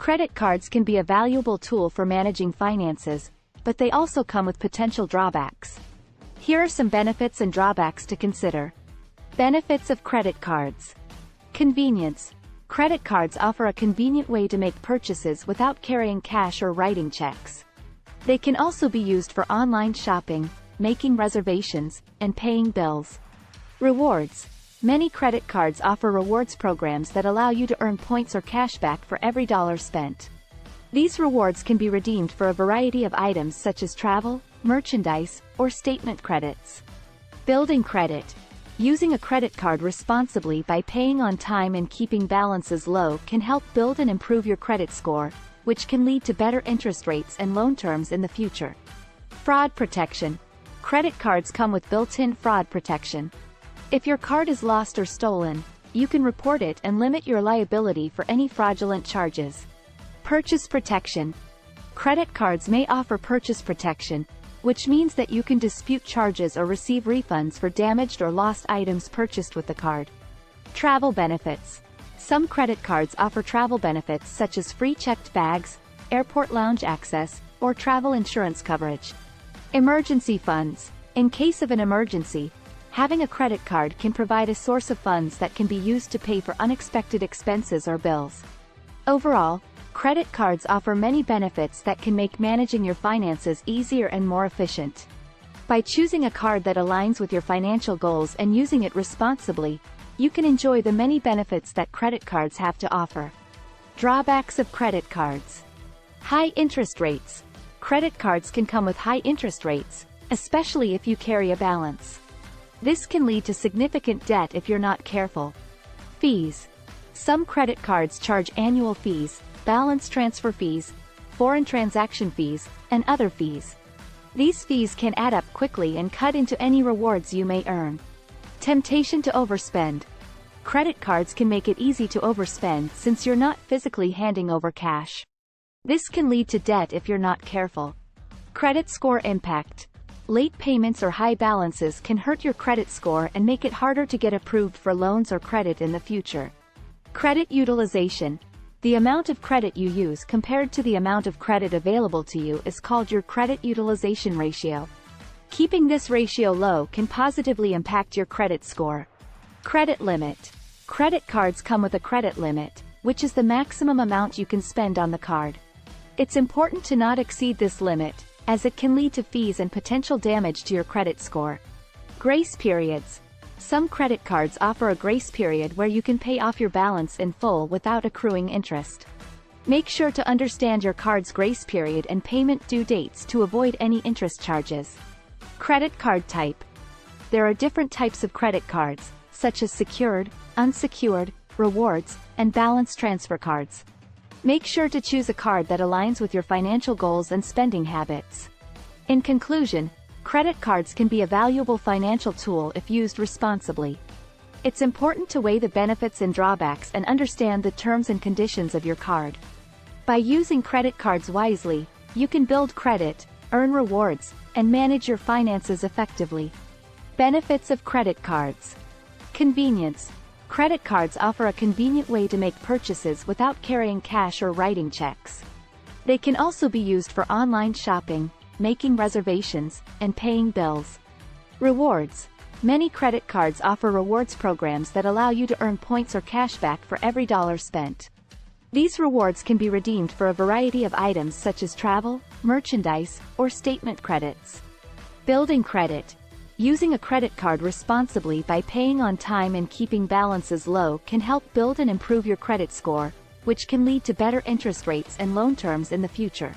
Credit cards can be a valuable tool for managing finances, but they also come with potential drawbacks. Here are some benefits and drawbacks to consider. Benefits of credit cards. Convenience. Credit cards offer a convenient way to make purchases without carrying cash or writing checks. They can also be used for online shopping, making reservations, and paying bills. Rewards. Many credit cards offer rewards programs that allow you to earn points or cash back for every dollar spent. These rewards can be redeemed for a variety of items such as travel, merchandise, or statement credits. Building credit. Using a credit card responsibly by paying on time and keeping balances low can help build and improve your credit score, which can lead to better interest rates and loan terms in the future. Fraud protection. Credit cards come with built-in fraud protection. If your card is lost or stolen, you can report it and limit your liability for any fraudulent charges. Purchase protection. Credit cards may offer purchase protection, which means that you can dispute charges or receive refunds for damaged or lost items purchased with the card. Travel benefits. Some credit cards offer travel benefits such as free checked bags, airport lounge access, or travel insurance coverage. Emergency funds. In case of an emergency, having a credit card can provide a source of funds that can be used to pay for unexpected expenses or bills. Overall, credit cards offer many benefits that can make managing your finances easier and more efficient. By choosing a card that aligns with your financial goals and using it responsibly, you can enjoy the many benefits that credit cards have to offer. Drawbacks of credit cards. High interest rates. Credit cards can come with high interest rates, especially if you carry a balance. This can lead to significant debt if you're not careful. Fees. Some credit cards charge annual fees, balance transfer fees, foreign transaction fees, and other fees. These fees can add up quickly and cut into any rewards you may earn. Temptation to overspend. Credit cards can make it easy to overspend since you're not physically handing over cash. This can lead to debt if you're not careful. Credit score impact. Late payments or high balances can hurt your credit score and make it harder to get approved for loans or credit in the future. Credit utilization. The amount of credit you use compared to the amount of credit available to you is called your credit utilization ratio. Keeping this ratio low can positively impact your credit score. Credit limit. Credit cards come with a credit limit, which is the maximum amount you can spend on the card. It's important to not exceed this limit, as it can lead to fees and potential damage to your credit score. Grace periods. Some credit cards offer a grace period where you can pay off your balance in full without accruing interest. Make sure to understand your card's grace period and payment due dates to avoid any interest charges. Credit card type. There are different types of credit cards, such as secured, unsecured, rewards, and balance transfer cards. Make sure to choose a card that aligns with your financial goals and spending habits. In conclusion, credit cards can be a valuable financial tool if used responsibly. It's important to weigh the benefits and drawbacks and understand the terms and conditions of your card. By using credit cards wisely, you can build credit, earn rewards, and manage your finances effectively. Benefits of credit cards. Convenience. Credit cards offer a convenient way to make purchases without carrying cash or writing checks. They can also be used for online shopping, making reservations, and paying bills. Rewards. Many credit cards offer rewards programs that allow you to earn points or cash back for every dollar spent. These rewards can be redeemed for a variety of items such as travel, merchandise, or statement credits. Building credit. Using a credit card responsibly by paying on time and keeping balances low can help build and improve your credit score, which can lead to better interest rates and loan terms in the future.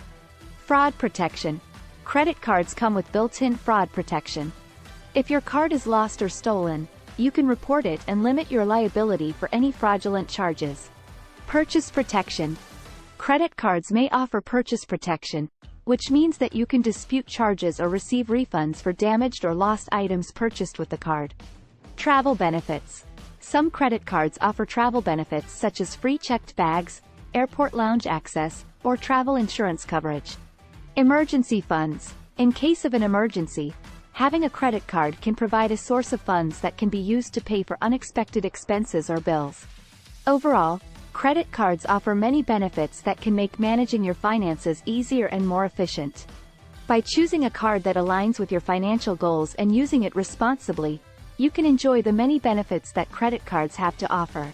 Fraud protection. Credit cards come with built-in fraud protection. If your card is lost or stolen, you can report it and limit your liability for any fraudulent charges. Purchase protection. Credit cards may offer purchase protection, which means that you can dispute charges or receive refunds for damaged or lost items purchased with the card. Travel benefits. Some credit cards offer travel benefits such as free checked bags, airport lounge access, or travel insurance coverage. Emergency funds. In case of an emergency, having a credit card can provide a source of funds that can be used to pay for unexpected expenses or bills. Overall, Credit cards offer many benefits that can make managing your finances easier and more efficient. By choosing a card that aligns with your financial goals and using it responsibly, you can enjoy the many benefits that credit cards have to offer.